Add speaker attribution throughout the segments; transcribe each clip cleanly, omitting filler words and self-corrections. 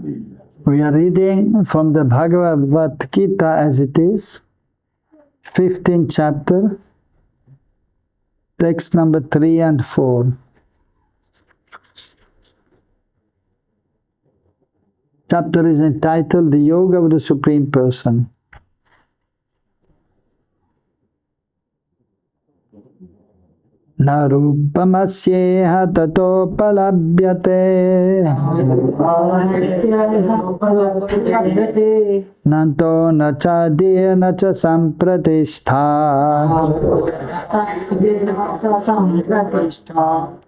Speaker 1: We are reading from the Bhagavad-Gita as it is, 15th chapter, text number 3 and 4. Chapter is entitled The Yoga of the Supreme Person. Na rupamasyeha tatopalabhyate nanto nachadir nacha sampratistha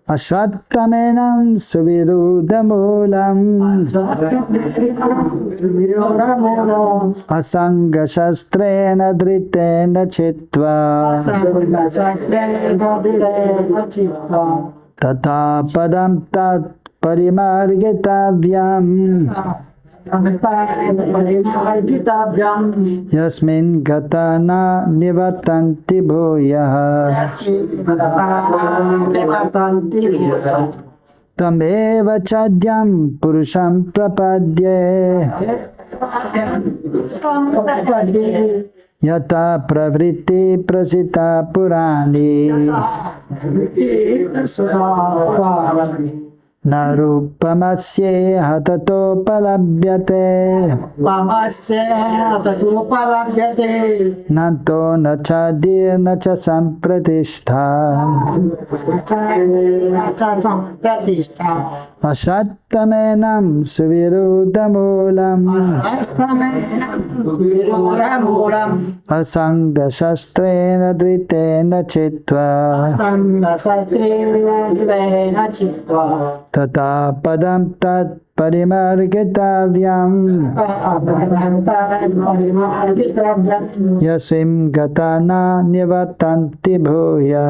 Speaker 1: ashvattamenam suvirudamulam asanga shastrena dritena chitva Tata padam tat parimargitavyam Yasmin gatana nivatanti bhuyah Tameva chadyam purusham prapadye Yata pravritti prasita purani Narupamasye hatato palabhyate Nanto nachadir nacha sampratistha Ashattamenam suvirudamulam Asangha shastrena dritena chitva Tata padam tat parimargitavyam Yasvim gatana nivatanti bhuya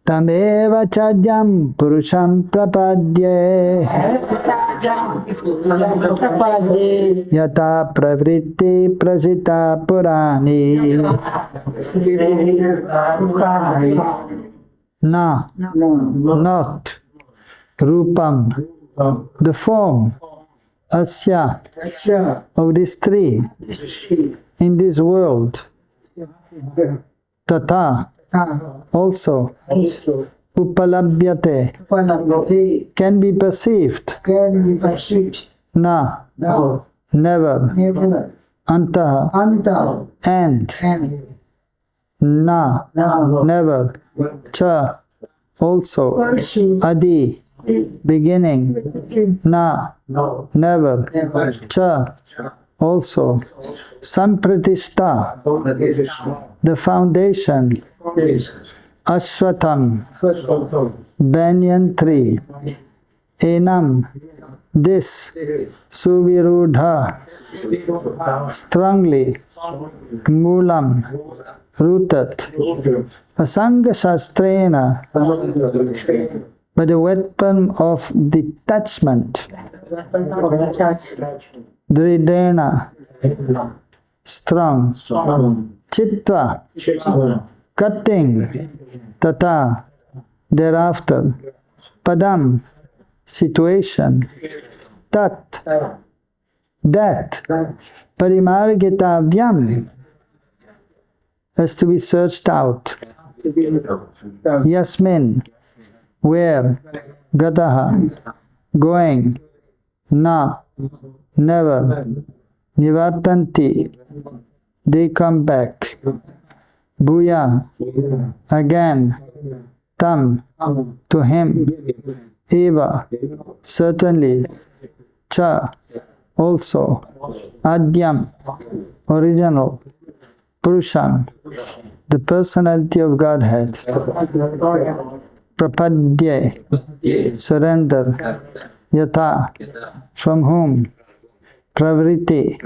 Speaker 1: Tameva chadyam purusham prapadye Yata pravritti prasita purani Na, not, rupam, the form, asya, of this tree, in this world, tata, also, upalabhyate, can be perceived, na, never, anta, and, na, never, cha, also, adi, beginning, na, never, cha, also, sampratishta, the foundation, ashvatam, banyan tree, enam, this, suvirudha, strongly, mulam, rooted, asanga shastrena, by the weapon of detachment, dridena, strong, chitva, cutting, tata, thereafter, padam, situation, tat, that, parimargitavyam, has to be searched out. Yasmin, where, gataha, going, na, never, nivartanti, they come back, bhuya, again, tam, to him, eva, certainly, cha, also, adyam, original, Purusham, the personality of Godhead, prapadye, surrender, yata, from whom, pravritti,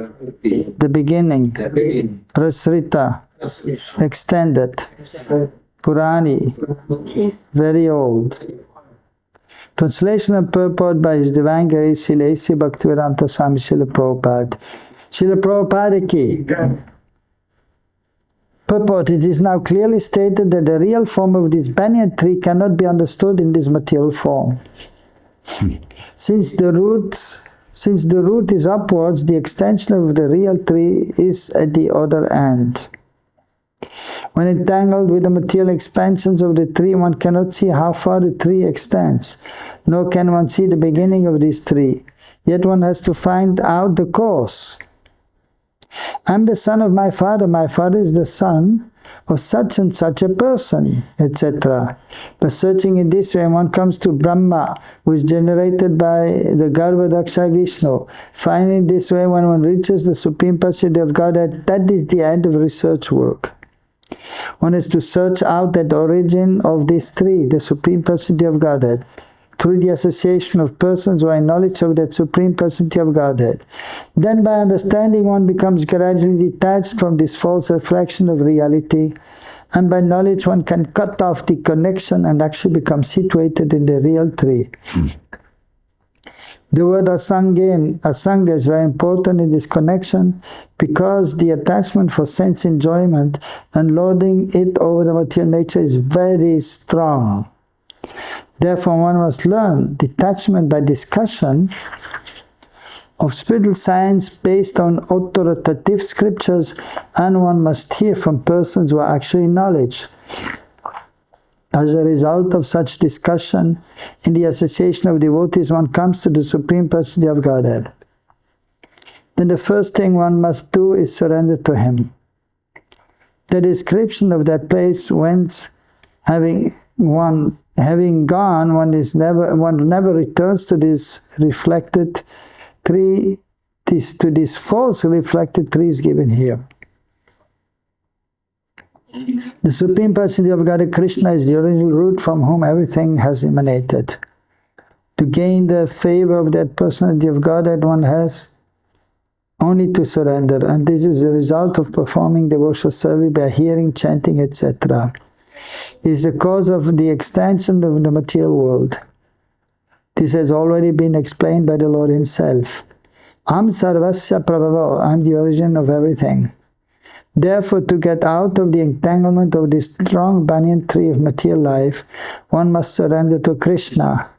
Speaker 1: the beginning, prasrita, extended, purani, very old. Translation and purport by His Divine Grace Srila A.C. Bhaktivedanta Swami Srila Prabhupada. Srila Prabhupada ki. Purport: it is now clearly stated that the real form of this banyan tree cannot be understood in this material form. Since the root is upwards, the extension of the real tree is at the other end. When entangled with the material expansions of the tree, one cannot see how far the tree extends, nor can one see the beginning of this tree. Yet one has to find out the cause. I am the son of my father is the son of such and such a person, etc. By searching in this way, one comes to Brahma, who is generated by the Garbhodaksha Vishnu. Finding this way, when one reaches the Supreme Personality of Godhead, that is the end of research work. One is to search out that origin of this tree, the Supreme Personality of Godhead, through the association of persons who are in knowledge of that Supreme Personality of Godhead. Then by understanding, one becomes gradually detached from this false reflection of reality, and by knowledge one can cut off the connection and actually become situated in the real tree. The word asanga is very important in this connection, because the attachment for sense enjoyment and lording it over the material nature is very strong. Therefore, one must learn detachment by discussion of spiritual science based on authoritative scriptures, and one must hear from persons who are actually in knowledge. As a result of such discussion, in the association of devotees, one comes to the Supreme Personality of Godhead. Then the first thing one must do is surrender to Him. The description of that place whence having gone, one never returns to this reflected tree, to this false reflected tree is given here. The Supreme Personality of Godhead, Krishna, is the original root from whom everything has emanated. To gain the favor of that Personality of Godhead, one has only to surrender, and this is the result of performing devotional service by hearing, chanting, etc. It is the cause of the extension of the material world. This has already been explained by the Lord Himself. Am sarvasya prabhavo, I am the origin of everything. Therefore, to get out of the entanglement of this strong banyan tree of material life, one must surrender to Krishna.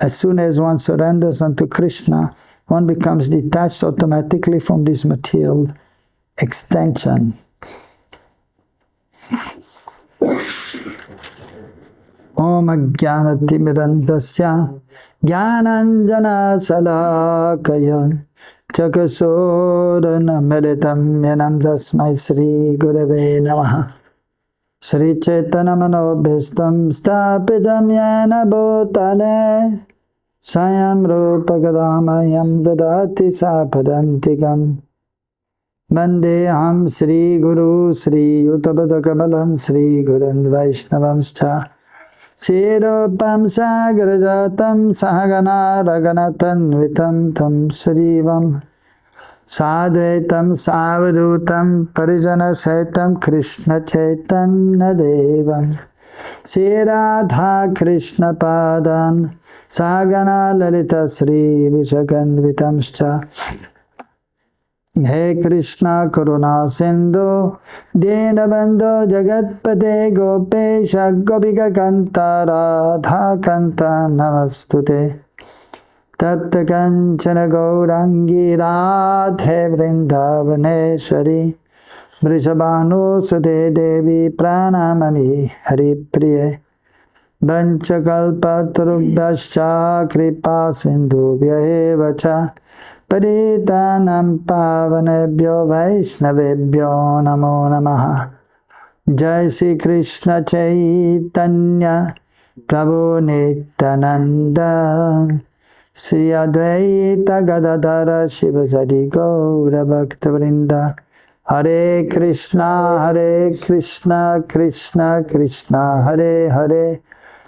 Speaker 1: As soon as one surrenders unto Krishna, one becomes detached automatically from this material extension. Om Ajnanatimirandasya Jnananjana Salakaya Chakasodana Militam Yanam Tasmai Sri Gurave Namaha Sri Chaitanya Manobhistam Stapitam Yana Bhutale Sayam Rupa Gadamayam Dadati Sapadantikam Vandeham Sri Guru Sri Yutabada Kamalam Sri Gurun Vaishnavamscha Sirupam Sagarajatam Sahagana Raganatan Vitam Tam Srivam Sadvetam Savadutam Parijana Saitam Krishna Chaitanya Devam Siradha Krishna Padan Sagana Lalita Sri Vishakan Vitamscha He Krishna Karuna Sindhu Dinabandhu Jagatpate Gopesha Gopika Kanta Radha Kanta Namastute Tapta Kanchana Gaurangi Radhe Vrindavaneshwari Vrishabhanu Sute Devi Pranamami Haripriye Vanchakalpatarubhyascha Kripa Sindhubhya Evacha Paritanam Pavanebhyo Vaishnavebhyo Namo Namaha Jai Sri Krishna Chaitanya Prabhu Nityananda Sri Advaita Gadadhara Shivasadi Gaura Bhakta Vrinda Hare Krishna Krishna Krishna Hare Hare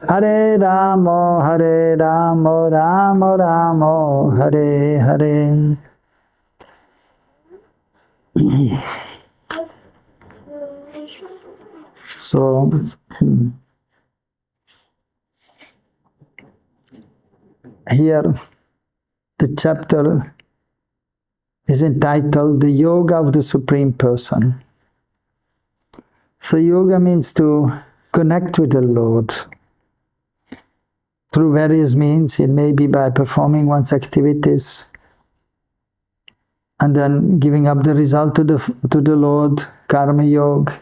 Speaker 1: Hare Ramo Ramo Ramo Hare Hare. So, here the chapter is entitled The Yoga of the Supreme Person. So yoga means to connect with the Lord. through various means. It may be by performing one's activities and then giving up the result to the Lord, karma yoga,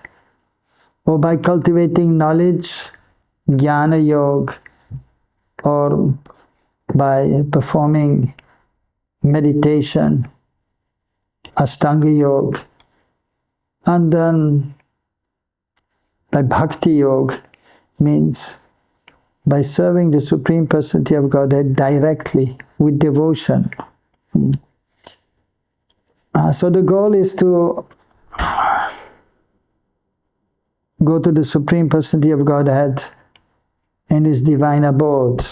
Speaker 1: or by cultivating knowledge, jnana yoga, or by performing meditation, ashtanga yoga, and then by bhakti-yoga means by serving the Supreme Personality of Godhead directly with devotion. So the goal is to go to the Supreme Personality of Godhead in His divine abode.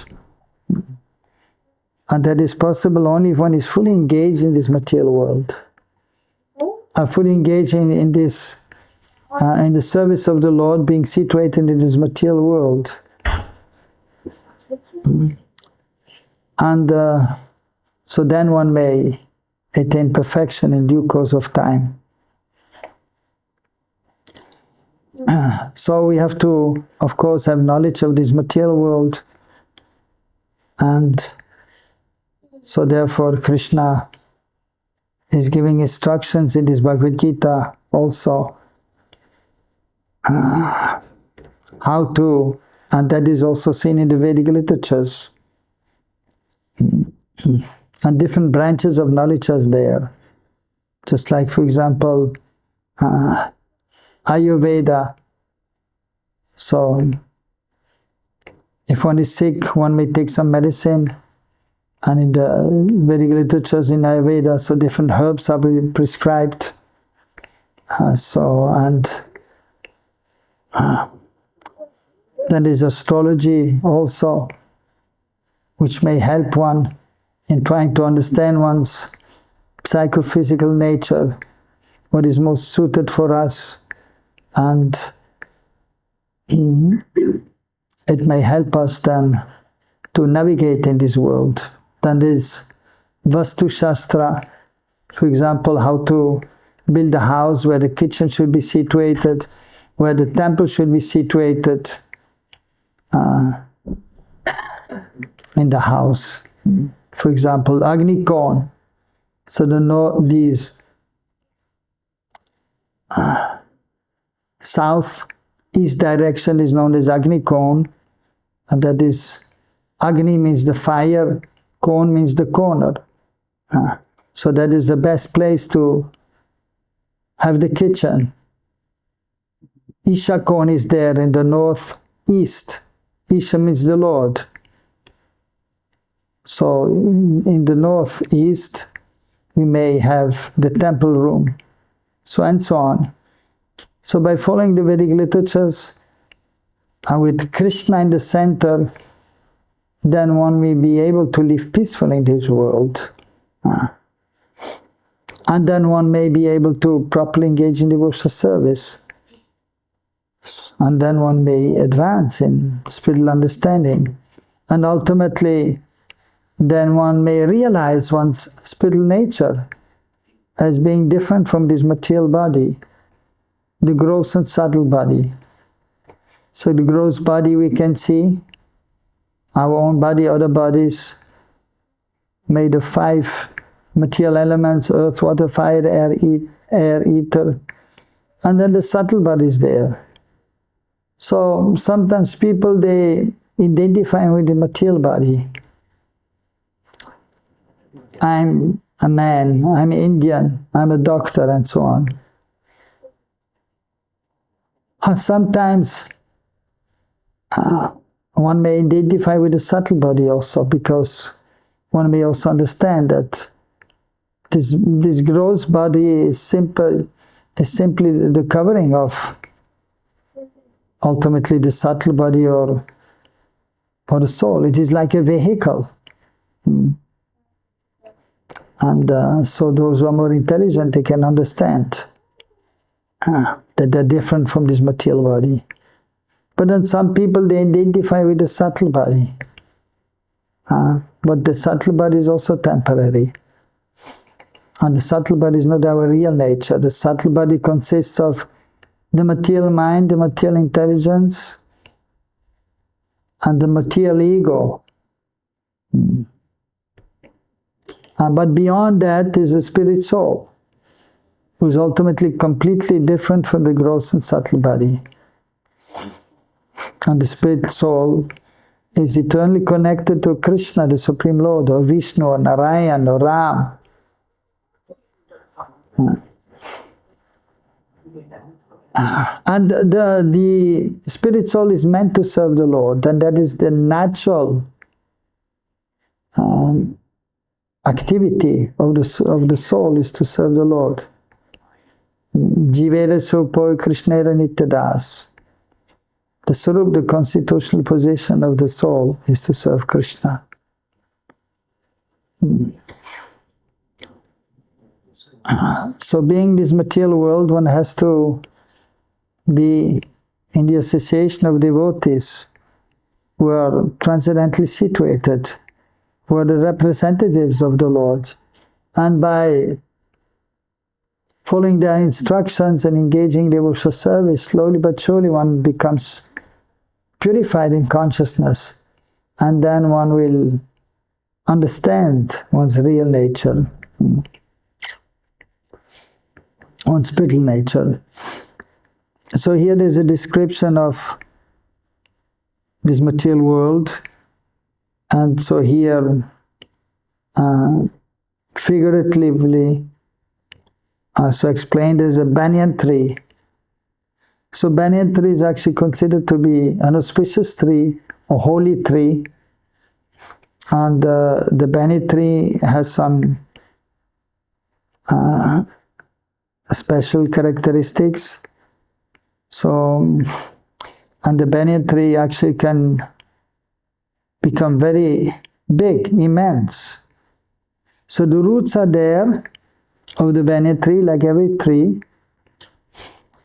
Speaker 1: And that is possible only if one is fully engaged in this material world. Fully engaged in this, in the service of the Lord, being situated in this material world. And so then one may attain perfection in due course of time. So we have to, of course, have knowledge of this material world, and so therefore Krishna is giving instructions in this Bhagavad-Gita also how to, and that is also seen in the Vedic literatures. And different branches of knowledge are there. Just like, for example, Ayurveda. So, if one is sick, one may take some medicine. And in the Vedic literatures in Ayurveda, so different herbs are prescribed. Then there's astrology also, which may help one in trying to understand one's psychophysical nature, what is most suited for us, and it may help us then to navigate in this world. Then there's Vastu Shastra, for example, how to build a house, where the kitchen should be situated, where the temple should be situated in the house. For example, ISKCON. So these south-east direction is known as ISKCON, and that is, Agni means the fire, Kon means the corner. So that is the best place to have the kitchen. Isha Kon is there in the northeast. Isha means the Lord. So in the northeast, we may have the temple room, so and so on. So by following the Vedic literatures, and with Krishna in the center, then one may be able to live peacefully in this world. And then one may be able to properly engage in devotional service. And then one may advance in spiritual understanding. And ultimately, then one may realize one's spiritual nature as being different from this material body, the gross and subtle body. So the gross body we can see, our own body, other bodies, made of 5 material elements: earth, water, fire, air, ether. And then the subtle body is there. So sometimes people, they identify with the material body. I'm a man, I'm Indian, I'm a doctor, and so on. And sometimes one may identify with the subtle body also, because one may also understand that this gross body is simply the covering of ultimately the subtle body or the soul. It is like a vehicle. And so those who are more intelligent, they can understand that they're different from this material body. But then some people, they identify with the subtle body. But the subtle body is also temporary. And the subtle body is not our real nature. The subtle body consists of the material mind, the material intelligence, and the material ego. But beyond that is the spirit soul, who is ultimately completely different from the gross and subtle body. And the spirit soul is eternally connected to Krishna, the Supreme Lord, or Vishnu, or Narayan, or Ram. And the spirit soul is meant to serve the Lord, and that is the natural activity of the soul, is to serve the Lord. Jivera Supoi Krishnera Nityadas. The Sarup, the constitutional position of the soul, is to serve Krishna. So being this material world, one has to be in the association of devotees who are transcendently situated, who are the representatives of the Lord. And by following their instructions and engaging in devotional service, slowly but surely one becomes purified in consciousness, and then one will understand one's real nature, one's spiritual nature. So here there's a description of this material world, and so here figuratively so explained as a banyan tree. So banyan tree is actually considered to be an auspicious tree, a holy tree, and the banyan tree has some special characteristics. So, and the banyan tree actually can become very big, immense. So the roots are there of the banyan tree, like every tree,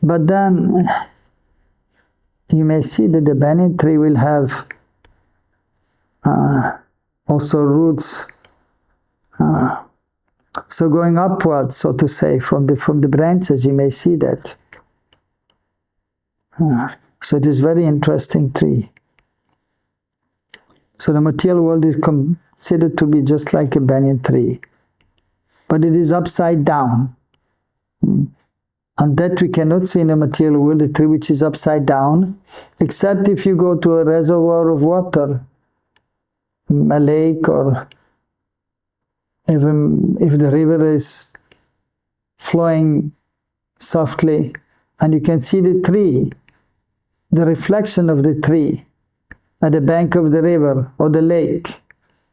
Speaker 1: but then you may see that the banyan tree will have also roots, so going upwards, so to say, from the branches, you may see that. So it is very interesting tree. So the material world is considered to be just like a banyan tree, but it is upside down. And that we cannot see in the material world, a tree which is upside down, except if you go to a reservoir of water, a lake, or even if the river is flowing softly, and you can see the tree, the reflection of the tree at the bank of the river or the lake,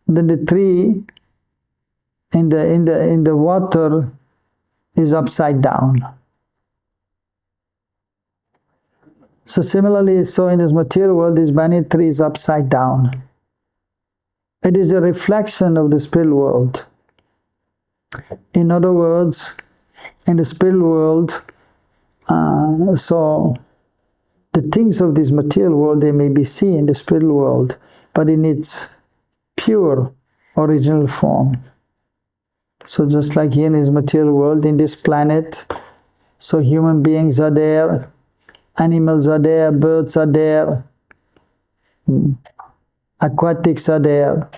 Speaker 1: then the tree in the water is upside down. So similarly, so in this material world, this banyan tree is upside down. It is a reflection of the spiritual world. In other words, in the spiritual world, so the things of this material world, they may be seen in the spiritual world, but in its pure original form. So just like here in this material world, in this planet, so human beings are there, animals are there, birds are there, aquatics are there.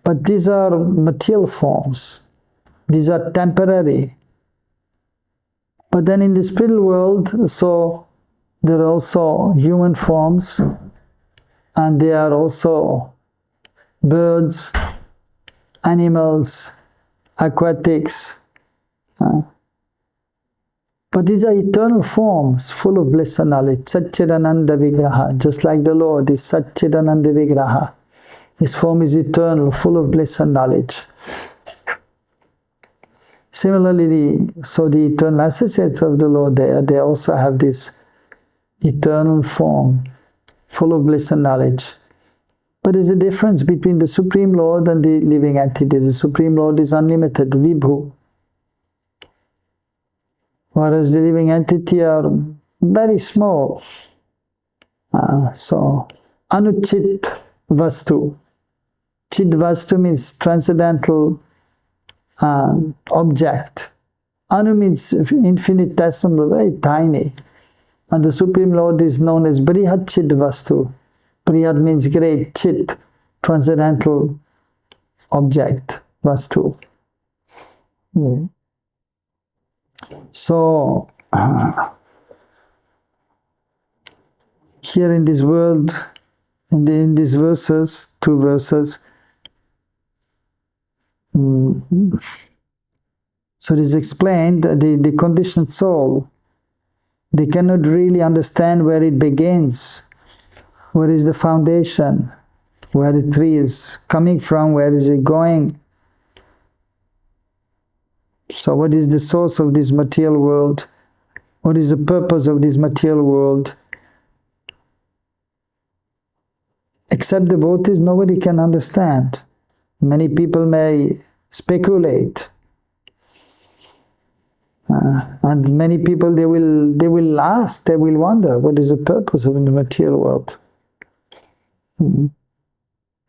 Speaker 1: But these are material forms. These are temporary. But then in the spiritual world, so there are also human forms, and there are also birds, animals, aquatics. But these are eternal forms, full of bliss and knowledge. Satchidananda Vigraha, just like the Lord is Satchidananda Vigraha. His form is eternal, full of bliss and knowledge. Similarly, so the eternal associates of the Lord, they also have this eternal form, full of bliss and knowledge. But there's a difference between the Supreme Lord and the living entity. The Supreme Lord is unlimited, Vibhu. Whereas the living entity are very small. So, Anuchit Vastu. Chid Vastu means transcendental object. Anu means infinitesimal, very tiny. And the Supreme Lord is known as Brihat Chid Vastu, Priyat means great, chit, transcendental object, vastu. So, here in this world, in these verses, 2 verses, so it is explained that the conditioned soul, they cannot really understand where it begins, where is the foundation, where the tree is coming from, where is it going. So what is the source of this material world? What is the purpose of this material world? Except devotees, nobody can understand. Many people may speculate. And many people, they will ask, they will wonder, what is the purpose of the material world?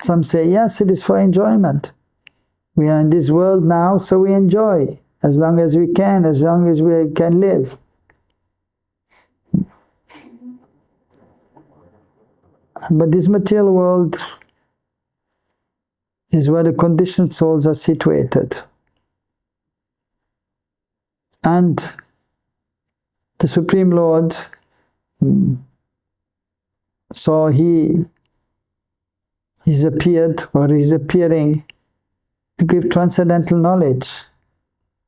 Speaker 1: Some say, yes, it is for enjoyment. We are in this world now, so we enjoy, as long as we can, as long as we can live. But this material world is where the conditioned souls are situated. And the Supreme Lord, so he's appeared, or he's appearing to give transcendental knowledge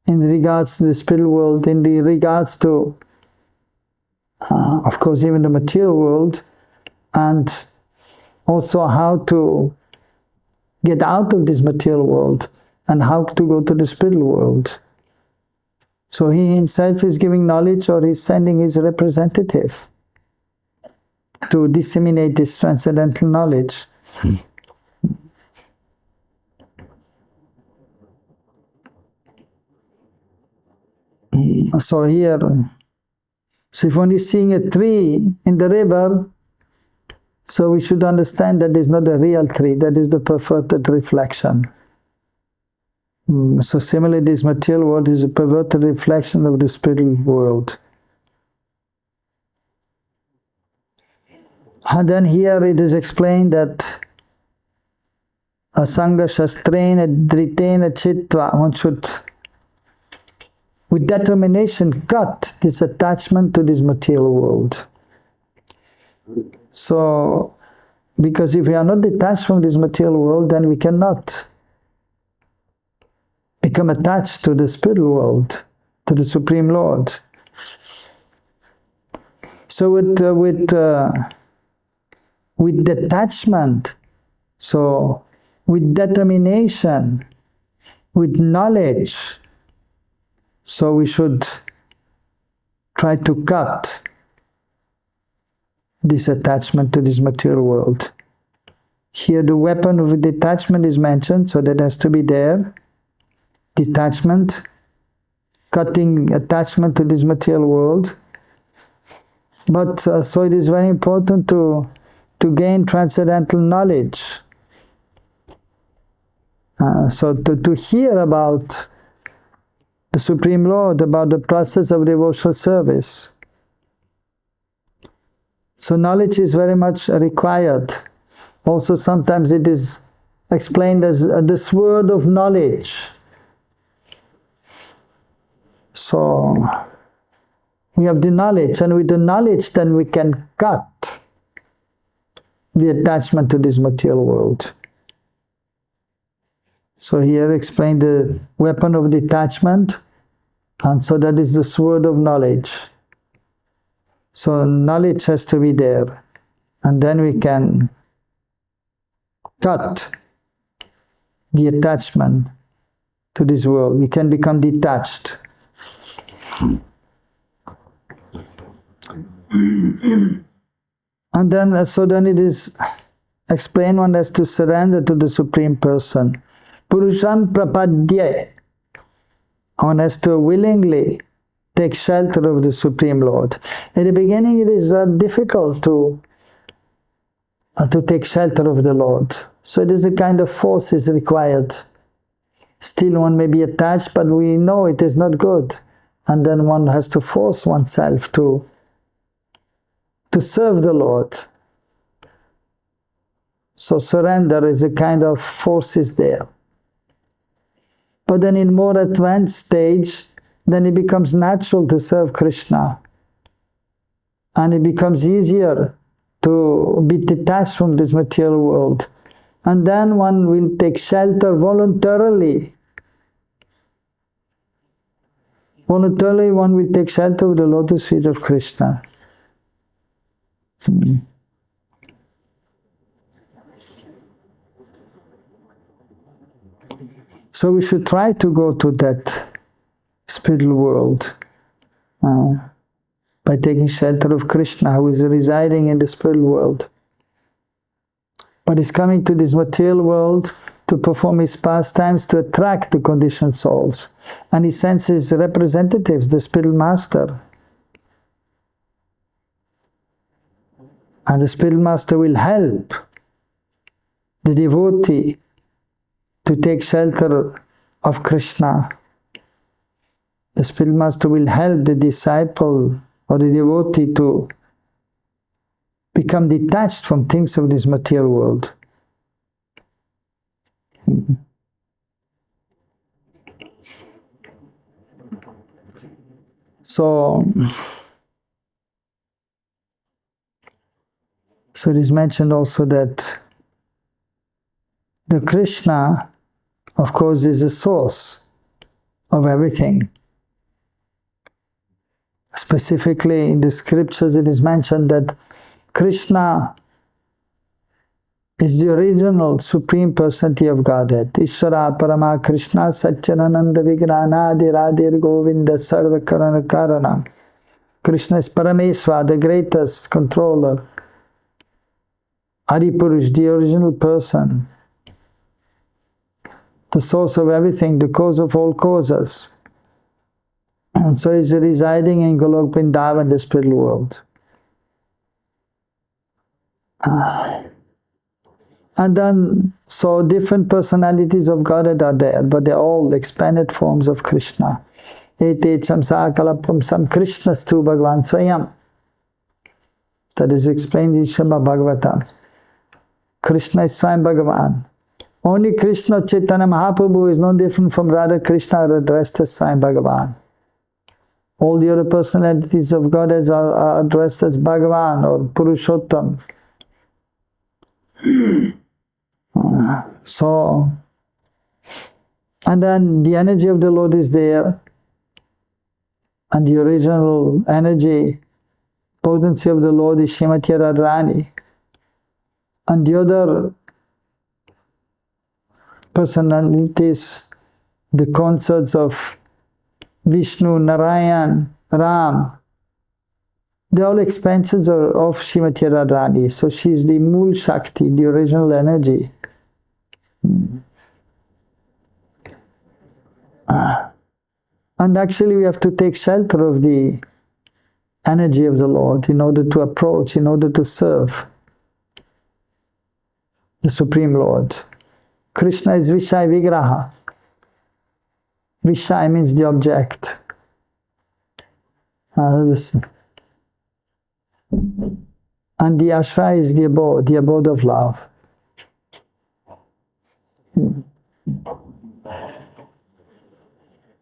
Speaker 1: in regards to the spiritual world, in the regards to, of course, even the material world, and also how to get out of this material world and how to go to the spiritual world. So he himself is giving knowledge, or he's sending his representative to disseminate this transcendental knowledge. So here, so if one is seeing a tree in the river, so we should understand that is not a real tree, that is the perverted reflection. So similarly, this material world is a perverted reflection of the spiritual world. And then here it is explained that asanga shastrena dritena chitra, one should, with determination, cut this attachment to this material world. So, because if we are not detached from this material world, then we cannot become attached to the spiritual world, to the Supreme Lord. So with detachment, so with determination, with knowledge, so we should try to cut this attachment to this material world. Here the weapon of detachment is mentioned, so that has to be there. Detachment, cutting attachment to this material world. But so it is very important to gain transcendental knowledge. So to hear about the Supreme Lord, about the process of devotional service. So knowledge is very much required. Also sometimes it is explained as the sword of knowledge. So we have the knowledge, and with the knowledge then we can cut the attachment to this material world. So here explained the weapon of detachment, and so that is the sword of knowledge. So knowledge has to be there, and then we can cut the attachment to this world. We can become detached. And then, so then it is explained one has to surrender to the Supreme Person. Purusham prapadye. One has to willingly take shelter of the Supreme Lord. In the beginning it is difficult to take shelter of the Lord. So it is a kind of force is required. Still one may be attached, but we know it is not good. And then one has to force oneself to serve the Lord. So surrender is a kind of forces there. But then in more advanced stage, then it becomes natural to serve Krishna. And it becomes easier to be detached from this material world. And then one will take shelter voluntarily. Voluntarily one will take shelter of the lotus feet of Krishna. So we should try to go to that spiritual world by taking shelter of Krishna, who is residing in the spiritual world. But he's coming to this material world to perform his pastimes to attract the conditioned souls. And he sends his representatives, the spiritual master. And the spiritual master will help the devotee to take shelter of Krishna. The spiritual master will help the disciple or the devotee to become detached from things of this material world. So it is mentioned also that the Krishna, of course, is the source of everything. Specifically in the scriptures it is mentioned that Krishna is the original Supreme Personality of Godhead. Ishvara Parama Krishna Satchidananda Vigranadi Radhir Govinda Sarva Karana Karanam. Krishna is Parameshwar, the greatest controller. Adipurush, the original person. The source of everything, the cause of all causes. And so he is residing in Golok Vrindavan, the spiritual world. And then, so different personalities of Godhead are there, but they're all expanded forms of Krishna. Etecham sakalapam sam Krishnastu Bhagavan Swayam. That is explained in Srimad Bhagavatam. Krishna is Swayam Bhagavan. Only Krishna Chaitanya Mahaprabhu is no different from Radha Krishna or addressed as Swayam Bhagavan. All the other personalities of Godhead are addressed as Bhagavan or Purushottam. And then the energy of the Lord is there, and the original energy, potency of the Lord is Srimati Radharani, and the other personalities, the consorts of Vishnu, Narayan, Ram, they're all expansions of Srimati Radharani. So she's the Mool Shakti, the original energy. And actually we have to take shelter of the energy of the Lord in order to approach, in order to serve the Supreme Lord. Krishna is Vishaya Vigraha. Vishaya means the object. And the ashray is the abode of love.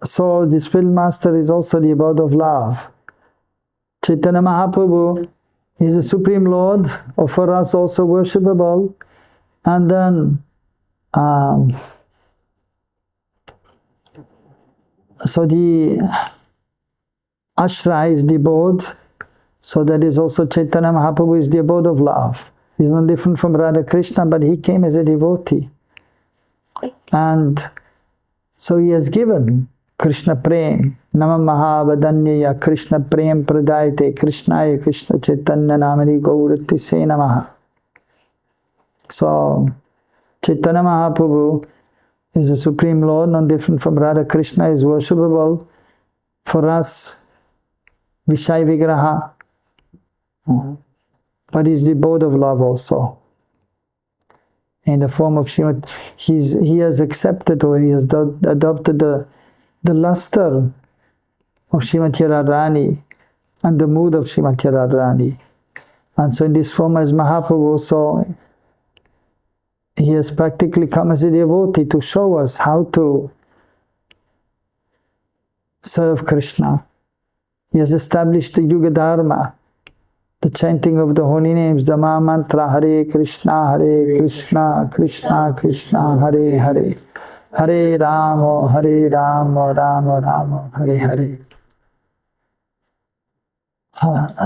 Speaker 1: So the spiritual master is also the abode of love. Chaitanya Mahaprabhu is the Supreme Lord, or for us also worshipable. And then so the ashray is the abode. So that is also Chaitanya Mahaprabhu is the abode of love. He's not different from Radha Krishna, but he came as a devotee. And so he has given Krishna Prem. Nama Mahavadanyaya Krishna Prem Pradayate Krishnaya Krishna Chaitanya Namani Gaurati Se Namaha. So Chaitanya Mahaprabhu is the Supreme Lord, not different from Radha Krishna, is worshipable. For us, Vishaya Vigraha. But he's the abode of love also. In the form of Srimati, he has accepted, or he has adopted the luster of Srimati Radharani and the mood of Srimati Radharani. And so in this form as Mahaprabhu also, he has practically come as a devotee to show us how to serve Krishna. He has established the Yuga Dharma, the chanting of the holy names, the Maha Mantra, Hare Krishna, Krishna Krishna, Hare Hare, Hare Rama, Rama Rama, Hare Hare.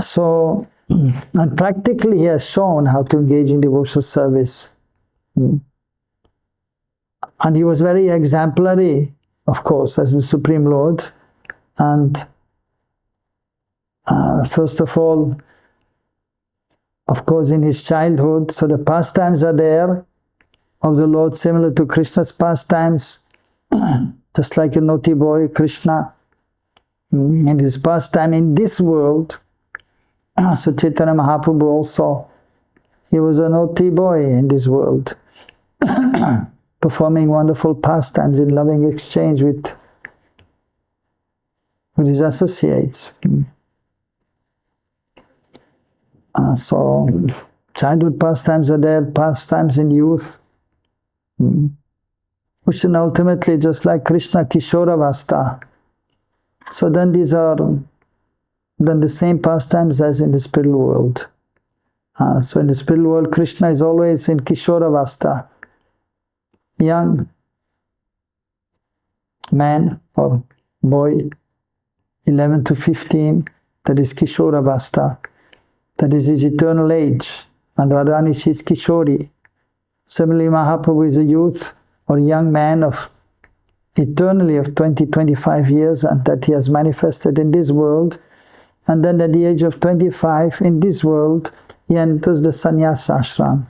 Speaker 1: So, and practically he has shown how to engage in devotional service. And he was very exemplary, of course, as the Supreme Lord. And first of all, of course, in his childhood, so the pastimes are there of the Lord, similar to Krishna's pastimes, just like a naughty boy, Krishna. In his pastime in this world, so Chaitanya Mahaprabhu also, he was a naughty boy in this world, performing wonderful pastimes in loving exchange with his associates. So childhood pastimes are there, pastimes in youth, which are ultimately just like Krishna, Kishoravasta. So then these are then the same pastimes as in the spiritual world. So in the spiritual world, Krishna is always in Kishoravasta, young man or boy, 11 to 15, that is Kishoravasta, that is his eternal age, and Radharani is Kishori. Similarly, Mahaprabhu is a youth or young man of eternally of 20-25 years, and that he has manifested in this world. And then at the age of 25 in this world, he enters the sannyasa ashram.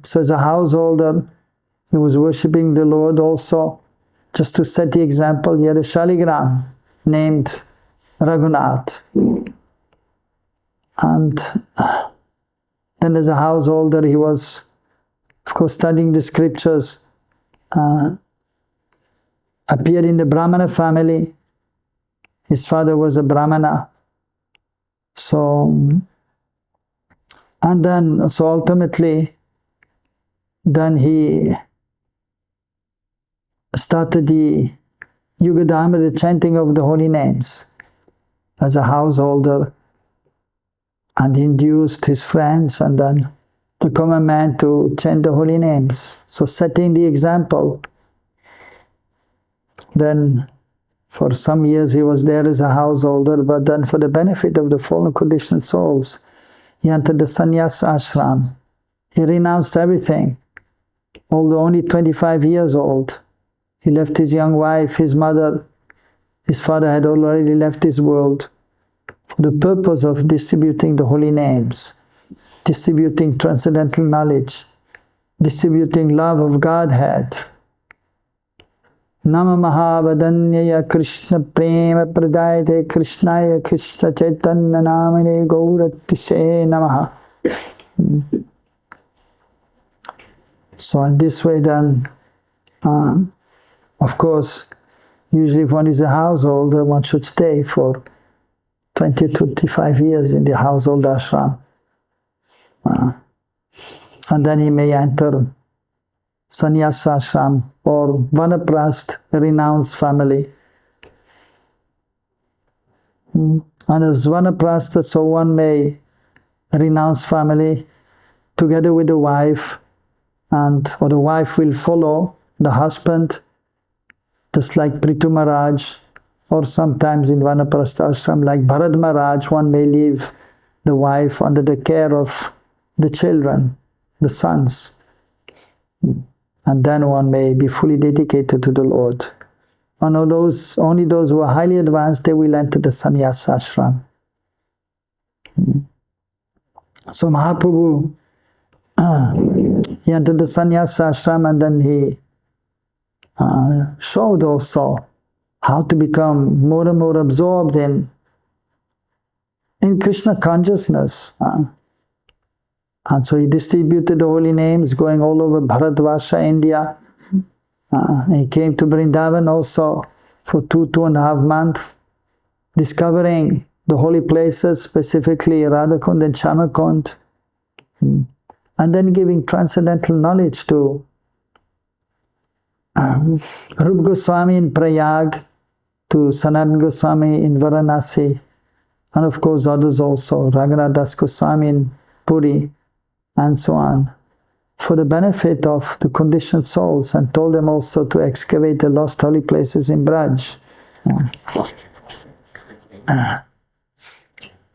Speaker 1: So as a householder, he was worshipping the Lord also. Just to set the example, he had a shaligram named Raghunath. And then as a householder, he was, of course, studying the scriptures, appeared in the Brahmana family. His father was a Brahmana. So, and then, so ultimately, then he started the Yuga Dharma, the chanting of the holy names, as a householder, and induced his friends and then the common man to chant the holy names. So setting the example. Then for some years he was there as a householder, but then for the benefit of the fallen conditioned souls, he entered the sannyasa ashram. He renounced everything. Although only 25 years old, he left his young wife, his mother, his father had already left this world for the purpose of distributing the holy names, distributing transcendental knowledge, distributing love of Godhead. Nama Mahavadanyaya Krishna Prema Pradayate Krishnaya Krishna Chaitanya Namane Gauratishe Namaha. So in this way then, of course, usually if one is a householder, one should stay for 20 to 25 years in the household ashram. And then he may enter sannyasa ashram or vanaprasth, a renounced family. And as vanaprastha, so one may renounce family together with the wife, or the wife will follow the husband, just like Prithu Maharaj, or sometimes in vanaprastha ashram like Bharad Maharaj, one may leave the wife under the care of the children, the sons. And then one may be fully dedicated to the Lord. And only those who are highly advanced, they will enter the sannyasa ashram. So Mahaprabhu, he entered the sannyasa ashram, and then he showed also how to become more and more absorbed in Krishna consciousness. And so he distributed the holy names going all over Bharatvarsha, India. He came to Vrindavan also for 2.5 months, discovering the holy places, specifically Radhakund and Shamakund. and then giving transcendental knowledge to Rupa Goswami in Prayag, to Sanatana Goswami in Varanasi, and of course others also, Raghunath Das Goswami in Puri, and so on, for the benefit of the conditioned souls, and told them also to excavate the lost holy places in Braj.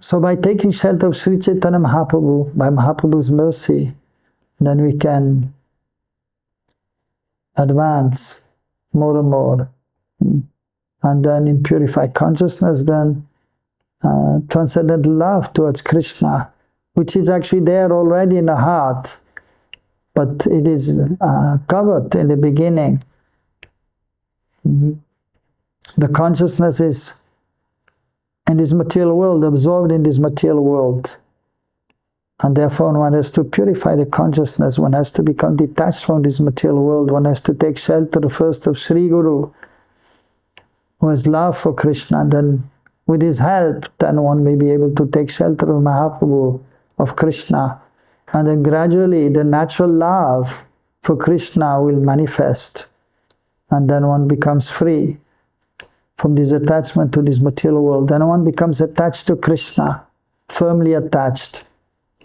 Speaker 1: So by taking shelter of Sri Chaitanya Mahaprabhu, by Mahaprabhu's mercy, then we can advance more and more. And then in purified consciousness, then transcendental love towards Krishna, which is actually there already in the heart, but it is covered in the beginning. The consciousness is in this material world, absorbed in this material world. And therefore one has to purify the consciousness, one has to become detached from this material world, one has to take shelter first of Sri Guru, who has love for Krishna, and then with his help, then one may be able to take shelter of Mahaprabhu, of Krishna, and then gradually the natural love for Krishna will manifest, and then one becomes free from this attachment to this material world. Then one becomes attached to Krishna, firmly attached,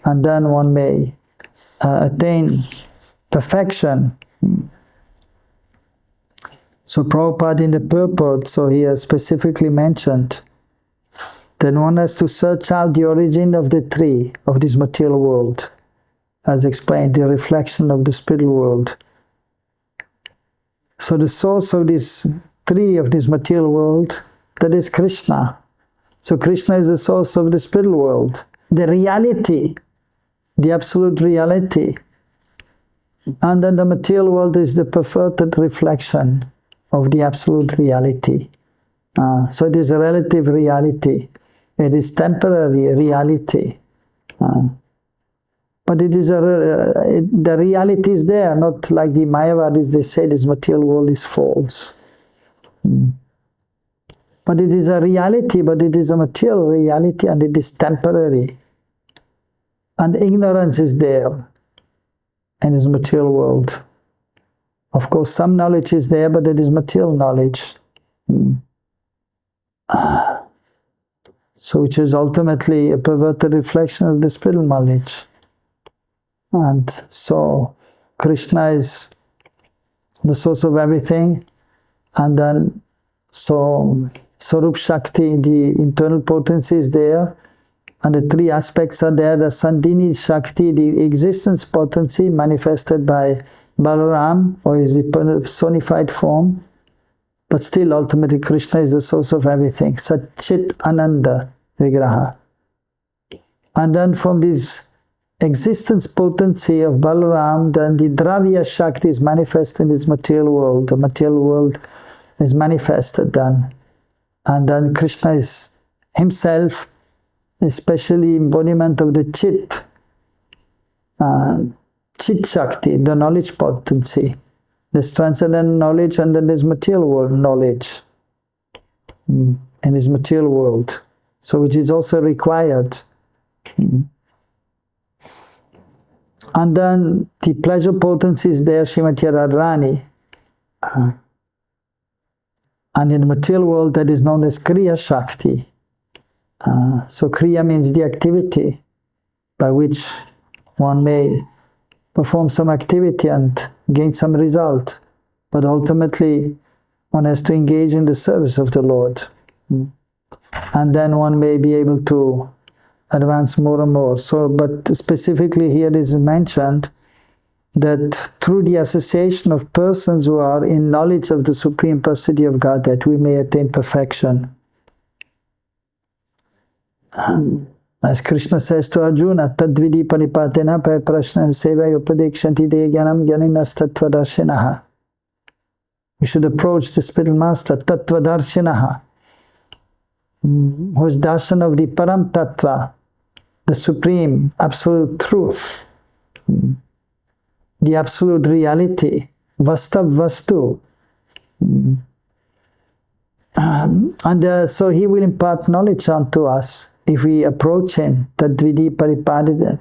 Speaker 1: and then one may attain perfection. So Prabhupada in the purport, so he has specifically mentioned that one has to search out the origin of the tree of this material world, as explained, the reflection of the spiritual world. So the source of this tree of this material world, that is Krishna. So Krishna is the source of the spiritual world, the reality, the absolute reality. And then the material world is the perverted reflection of the absolute reality. So it is a relative reality. It is temporary reality. But it is the reality is there, not like the Mayavadis, they say this material world is false. But it is a reality, but it is a material reality, and it is temporary. And ignorance is there in this material world. Of course, some knowledge is there, but it is material knowledge. So which is ultimately a perverted reflection of the spiritual knowledge. And so Krishna is the source of everything, and then so Sarup Shakti, the internal potency is there, and the three aspects are there. The Sandhini Shakti, the existence potency manifested by Balaram, or is the personified form, but still ultimately Krishna is the source of everything. Satchit Ananda Vigraha. And then from this existence potency of Balaram, then the Dravya Shakti is manifested in this material world. The material world is manifested then. And then Krishna is himself, especially embodiment of the Chit, Chit Shakti, the knowledge potency. There's transcendental knowledge, and then there's material world knowledge in this material world. So which is also required. And then the pleasure potency is there, Srimati Radharani. And in the material world that is known as Kriya Shakti. So Kriya means the activity by which one may perform some activity and gain some result. But ultimately one has to engage in the service of the Lord. And then one may be able to advance more and more. So, but specifically here it is mentioned that through the association of persons who are in knowledge of the Supreme Personality of God, that we may attain perfection. As Krishna says to Arjuna, Tadvidi paripatena pa prashna seva upadekshanti de gyanam gyaninas tattvadarshinaha. We should approach the spiritual master, tattvadarshinaha, who is darshan of the Param Tattva, the supreme absolute truth, the absolute reality, Vastav Vastu. And so he will impart knowledge unto us. if we approach him, tadvidi pariprasnana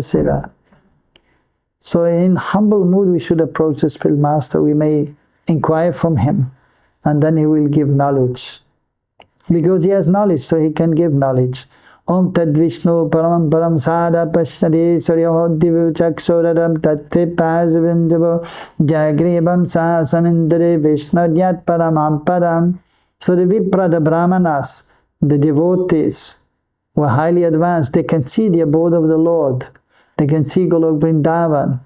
Speaker 1: seva. So in humble mood we should approach the spiritual master. We may inquire from him, and then he will give knowledge. Because he has knowledge, so he can give knowledge. Om tad Vishnu param param sada pashnade suryaho divuchaksoradam tattipazavindavo jagribam sa samindare vishnadyat paramam padam. So the Vipra, the Brahmanas, the devotees who are highly advanced, they can see the abode of the Lord. They can see Golok Vrindavan,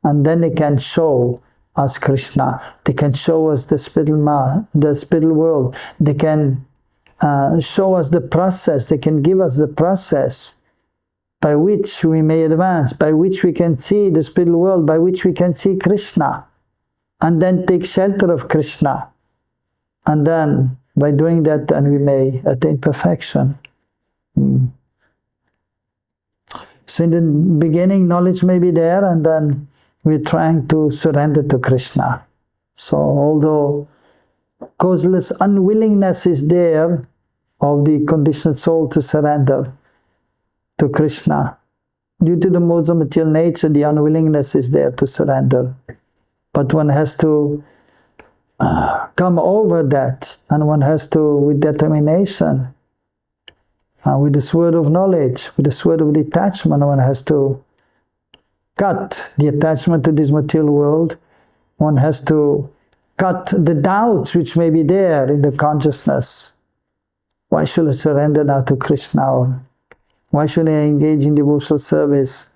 Speaker 1: and then they can show us Krishna. They can show us the spiritual world. They can show us the process. They can give us the process by which we may advance, by which we can see the spiritual world, by which we can see Krishna, and then take shelter of Krishna. And then, by doing that, then we may attain perfection. So in the beginning, knowledge may be there, and then we're trying to surrender to Krishna. So although causeless unwillingness is there of the conditioned soul to surrender to Krishna, due to the modes of material nature, the unwillingness is there to surrender. But one has to come over that, and one has to, with determination, with the sword of knowledge, with the sword of detachment, one has to cut the attachment to this material world. One has to cut the doubts which may be there in the consciousness. Why should I surrender now to Krishna? Or why should I engage in devotional service?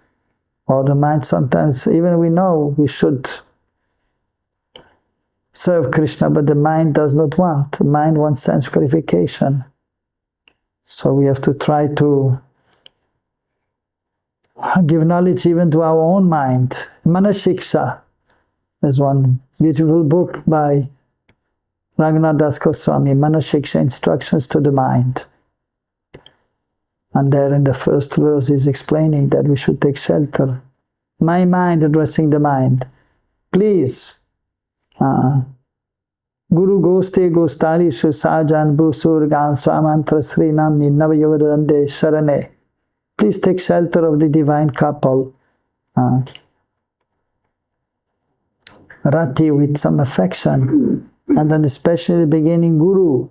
Speaker 1: Or the mind sometimes, even we know we should serve Krishna, but the mind does not want. The mind wants sense gratification. So we have to try to give knowledge even to our own mind. Manashiksha. There's one beautiful book by Raghunath Das Goswami, Manashiksha, Instructions to the Mind. And there in the first verse is explaining that we should take shelter. My mind, addressing the mind. Please, Guru Goste Gostalishu Sajan Busurgan Swamantra Srinam Navayavadande Sharane. Please take shelter of the divine couple. Rati, with some affection. And then especially beginning Guru.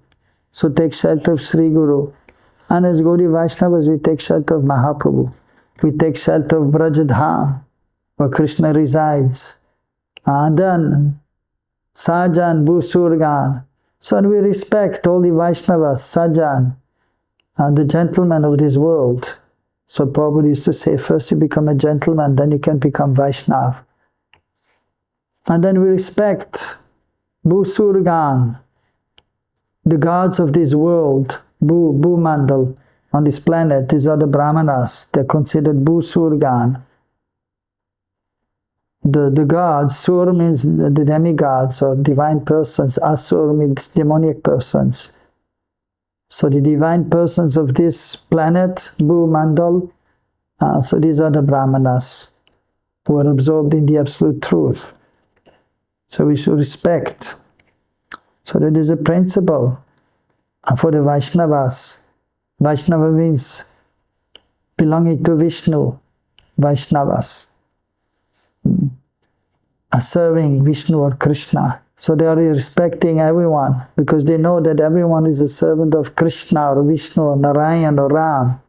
Speaker 1: So take shelter of Sri Guru. And as Gaudiya Vaishnavas, we take shelter of Mahaprabhu. We take shelter of Brajadham, where Krishna resides. And then Sajan, Busurgan. So we respect all the Vaishnavas, Sajan, and the gentlemen of this world. So Prabhu used to say, first you become a gentleman, then you can become Vaishnav. And then we respect Busurgan, the gods of this world, Bhumandal, on this planet. These are the Brahmanas. They're considered Busurgan. The gods, Sur means the demigods or divine persons, Asur means demoniac persons. So the divine persons of this planet, Bhumandal, so these are the Brahmanas who are absorbed in the absolute truth. So we should respect. So that is a principle for the Vaishnavas. Vaishnava means belonging to Vishnu, Vaishnavas. Serving Vishnu or Krishna. So they are respecting everyone because they know that everyone is a servant of Krishna or Vishnu or Narayan or Ram.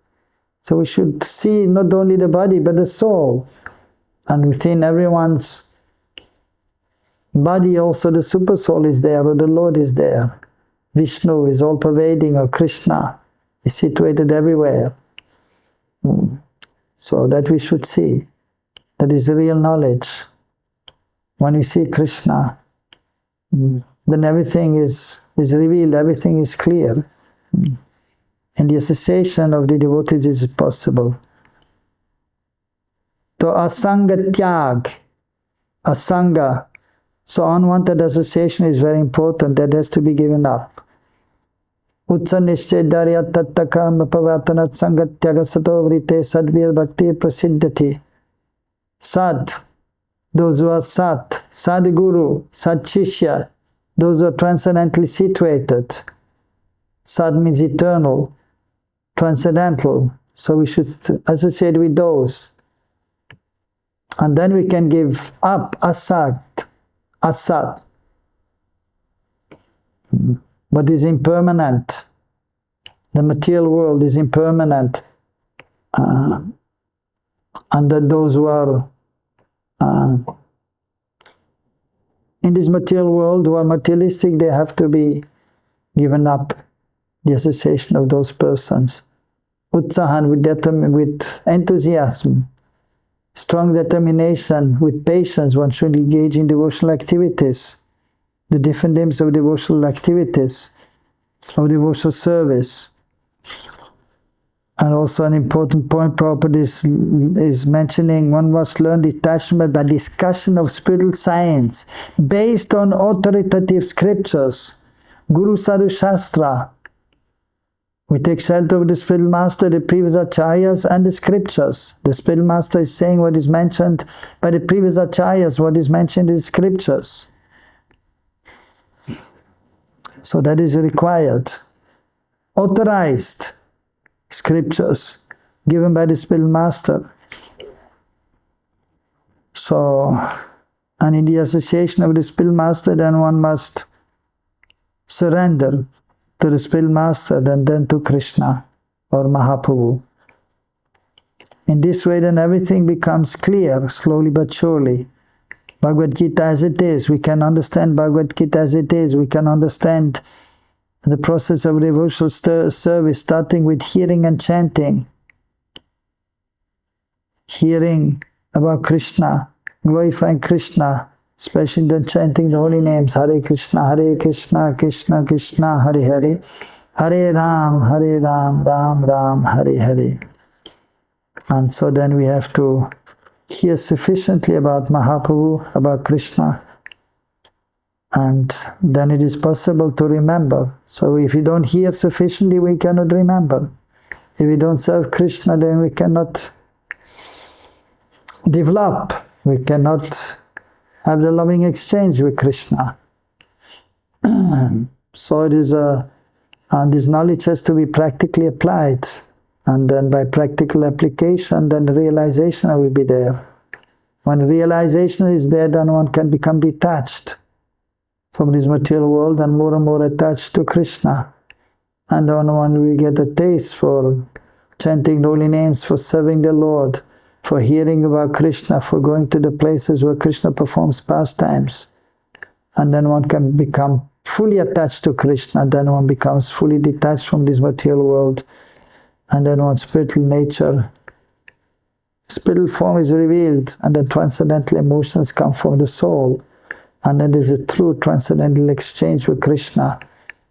Speaker 1: So we should see not only the body but the soul. And within everyone's body also the super soul is there or the Lord is there. Vishnu is all pervading or Krishna is situated everywhere. So that we should see. That is real knowledge. When we see Krishna, then everything is revealed, everything is clear. And the association of the devotees is possible. So asanga tyag, asanga. So unwanted association is very important. That has to be given up. Utsa nishchay darya tattakam pavatanat sangatyaga sato vrite sadvir bhakti prasiddhati. Sad, those who are Sat, Sadguru, Sadshishya, those who are transcendently situated. Sad means eternal. transcendental. So we should associate with those. And then we can give up asat, what is impermanent. The material world is impermanent. And that those who are in this material world, who are materialistic, they have to be given up, the association of those persons. Utsahan, with enthusiasm, strong determination, with patience, one should engage in devotional activities, the different names of devotional activities, of devotional service. And also an important point, Prabhupada is mentioning, one must learn detachment by discussion of spiritual science based on authoritative scriptures, Guru Sadhu Shastra. We take shelter of the spiritual master, the previous acharyas, and the scriptures. The spiritual master is saying what is mentioned by the previous acharyas, what is mentioned in the scriptures. So that is required. Authorized scriptures given by the spiritual master. So, and in the association of the spiritual master, then one must surrender to the spiritual master, then to Krishna or Mahaprabhu. In this way, then everything becomes clear, slowly but surely. Bhagavad-Gita as it is, we can understand Bhagavad-Gita as it is, we can understand the process of devotional service, starting with hearing and chanting. Hearing about Krishna, glorifying Krishna, especially then chanting the holy names, Hare Krishna, Krishna Krishna, Hare Hare, Hare Ram, Ram Ram, Hare Hare. And so then we have to hear sufficiently about Mahaprabhu, about Krishna, and then it is possible to remember. So if we don't hear sufficiently, we cannot remember. If we don't serve Krishna, then we cannot develop. We cannot have the loving exchange with Krishna. So it is this knowledge has to be practically applied. And then by practical application, then the realization will be there. When realization is there, then one can become detached from this material world and more attached to Krishna. And then when we get a taste for chanting the holy names, for serving the Lord, for hearing about Krishna, for going to the places where Krishna performs pastimes, and then one can become fully attached to Krishna, then one becomes fully detached from this material world, and then one's spiritual nature, spiritual form is revealed, and then transcendental emotions come from the soul. And then there's a true transcendental exchange with Krishna.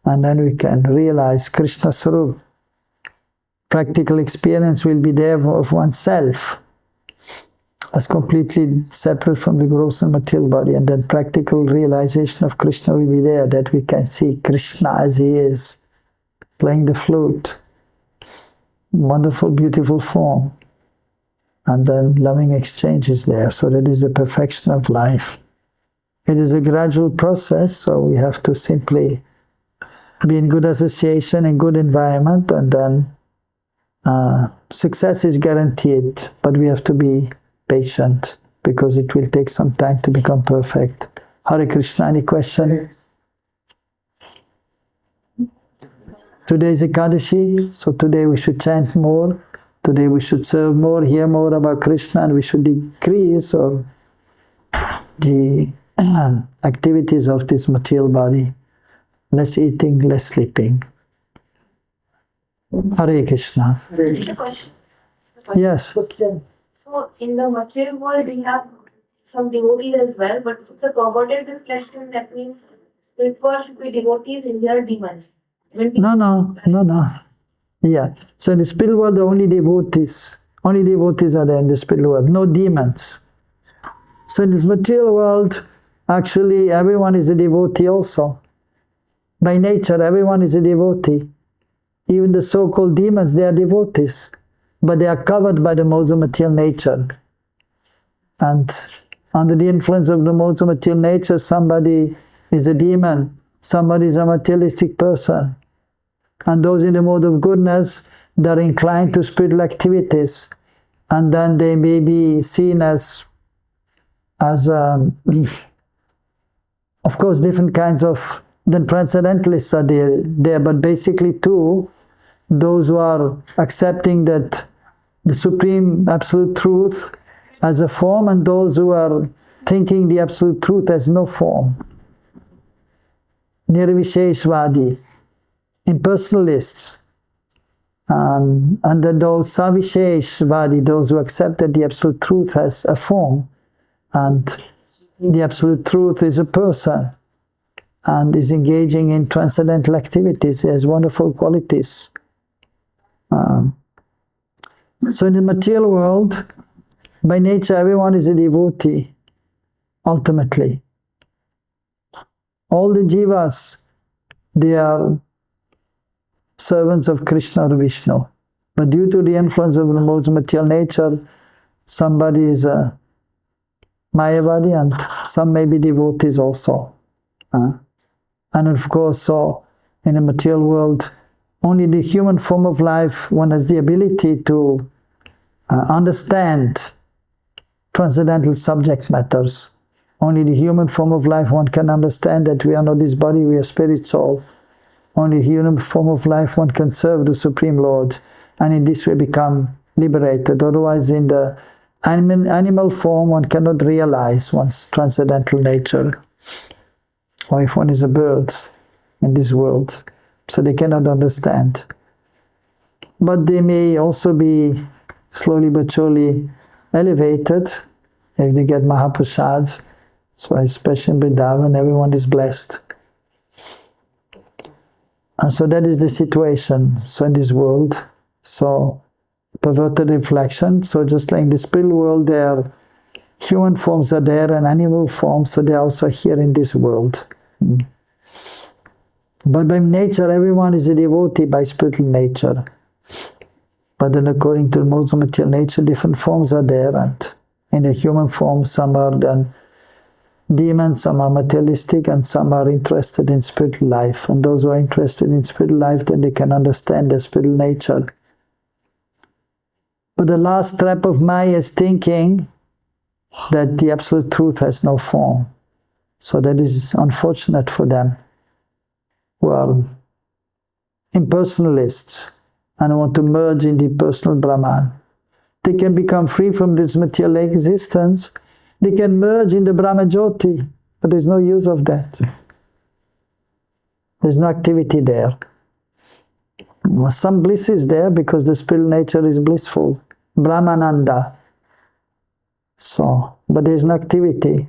Speaker 1: And then we can realize Krishna Sarup. Practical experience will be there of oneself as completely separate from the gross and material body. And then practical realization of Krishna will be there, that we can see Krishna as he is, playing the flute. Wonderful, beautiful form. And then loving exchange is there. So that is the perfection of life. It is a gradual process, so we have to simply be in good association, in good environment, and then success is guaranteed, but we have to be patient, because it will take some time to become perfect. Hare Krishna, any question? Today is Ekadashi, so today we should chant more, today we should serve more, hear more about Krishna, and we should decrease or the activities of this material body. Less eating, less sleeping. Hare Krishna. Yes.
Speaker 2: So in the material world we have some devotees as well, but it's a perverted reflection. That means spirit world should be devotees and here demons.
Speaker 1: No. Yeah. So in the spiritual world, the only devotees are there in the spiritual world, no demons. So in this material world, actually everyone is a devotee also. By nature, everyone is a devotee. Even the so-called demons, they are devotees, but they are covered by the modes of material nature. And under the influence of the modes of material nature, somebody is a demon, somebody is a materialistic person. And those in the mode of goodness, they're inclined to spiritual activities, and then they may be seen as of course, different kinds of, then transcendentalists are there, but basically too, those who are accepting that the supreme absolute truth as a form, and those who are thinking the absolute truth as no form. Nirvisheshvadi, impersonalists, and then those savisheshvadi, those who accept that the absolute truth has a form, and the absolute truth is a person, and is engaging in transcendental activities, has wonderful qualities. So in the material world, by nature, everyone is a devotee, ultimately. All the jivas, they are servants of Krishna or Vishnu. But due to the influence of the modes of material nature, somebody is a Mayavadi and some may be devotees also. And of course, so in the material world, only the human form of life, one has the ability to understand transcendental subject matters. Only the human form of life, one can understand that we are not this body, we are spirit soul. Only the human form of life, one can serve the Supreme Lord, and in this way become liberated. Otherwise, in the animal form, one cannot realize one's transcendental nature. Or if one is a bird in this world, so they cannot understand. But they may also be slowly but surely elevated if they get Mahaprasad. So especially in Vrindavan, everyone is blessed. And so that is the situation. So in this world, so perverted reflection. So just like in the spiritual world, there human forms are there and animal forms, so they are also here in this world. But by nature, everyone is a devotee by spiritual nature. But then according to the modes of material nature, different forms are there, and in the human form, some are then demons, some are materialistic, and some are interested in spiritual life. And those who are interested in spiritual life, then they can understand the spiritual nature. But the last trap of Maya is thinking that the absolute truth has no form. So that is unfortunate for them who are impersonalists and want to merge in the personal Brahman. They can become free from this material existence. They can merge in the Brahma Jyoti, but there's no use of that. There's no activity there. Some bliss is there because the spiritual nature is blissful. Brahmananda. So, but there's no activity.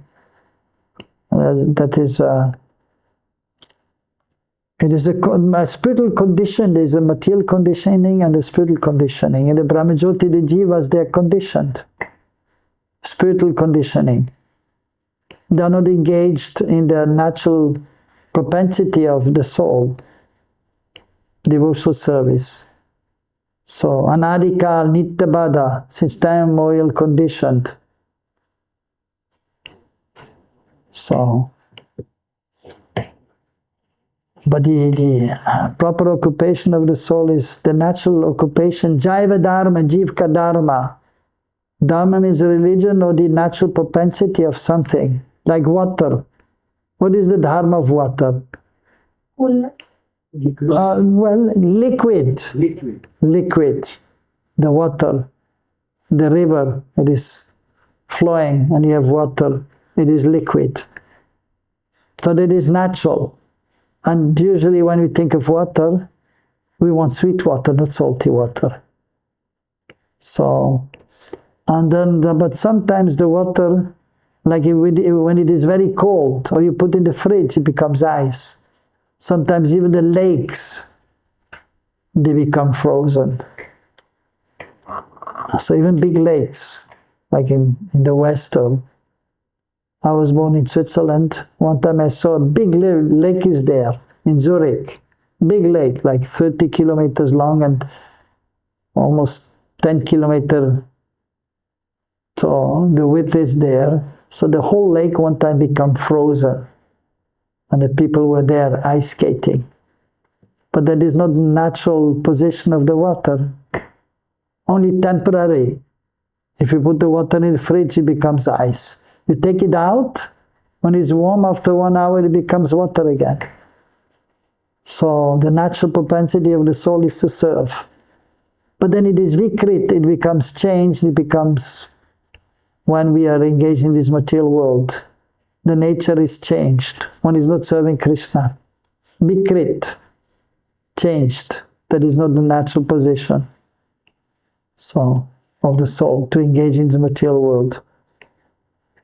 Speaker 1: That is, it is a spiritual condition. There is a material conditioning and a spiritual conditioning. In the Brahma Jyoti, the jivas, they are conditioned. Spiritual conditioning. They are not engaged in the natural propensity of the soul, devotional service. So, anadikal nityabada, since time immemorial conditioned. So, but the proper occupation of the soul is the natural occupation, jaiva dharma, jivka dharma. Dharma means a religion or the natural propensity of something, like water. What is the dharma of water? Well, liquid. Liquid. The water, the river, it is flowing and you have water, it is liquid. So that is natural. And usually when we think of water, we want sweet water, not salty water. So, and then, but sometimes the water, like when it is very cold, or you put in the fridge, it becomes ice. Sometimes even the lakes, they become frozen. So even big lakes, like in the West, I was born in Switzerland. One time I saw a big lake is there in Zurich. Big lake, like 30 kilometers long and almost 10 kilometers. So the width is there. So the whole lake one time became frozen. And the people were there ice skating. but that is not the natural position of the water. Only temporary. If you put the water in the fridge, it becomes ice. You take it out, when it's warm, after 1 hour, it becomes water again. So the natural propensity of the soul is to serve. But then it is vikrit, it becomes changed, it becomes, when we are engaged in this material world, the nature is changed. One is not serving Krishna. Vikrit, changed. That is not the natural position. So, of the soul, to engage in the material world.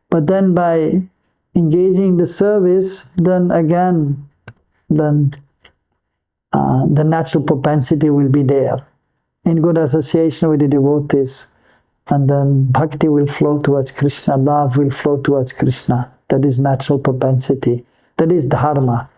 Speaker 1: But then by engaging the service, then again, the natural propensity will be there, in good association with the devotees, and then bhakti will flow towards Krishna, love will flow towards Krishna. That is natural propensity. That is dharma.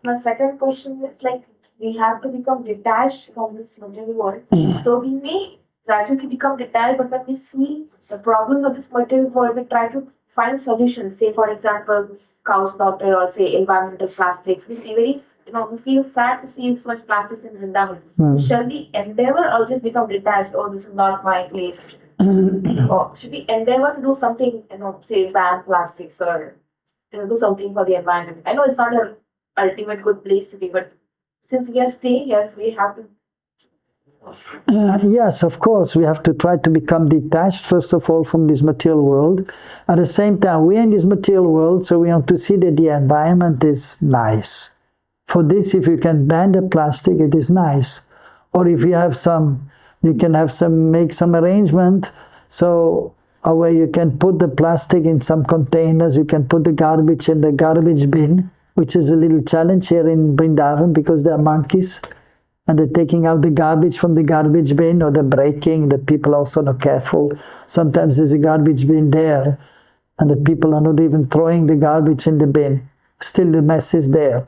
Speaker 2: My second question is like, we have to become detached from this material world. So we may gradually become detached, but when we see the problems of this material world, we try to find solutions. Say, for example, cow's slaughter, or say environmental plastics. We see we feel sad to see so much plastics in Vrindavan. Shall we endeavor or just become detached? Oh, this is not my place. Or should we endeavor to do something, say ban plastics, or do something for the environment? I know it's not an ultimate good place to be, but since we are staying here, so we have to.
Speaker 1: Yes, of course, we have to try to become detached, first of all, from this material world. At the same time, we are in this material world, so we have to see that the environment is nice. For this, if you can ban the plastic, it is nice. Or if you have you can make some arrangement, so where you can put the plastic in some containers, you can put the garbage in the garbage bin, which is a little challenge here in Vrindavan because there are monkeys and they're taking out the garbage from the garbage bin, or they're breaking. The people are also not careful. Sometimes there's a garbage bin there and the people are not even throwing the garbage in the bin. Still the mess is there.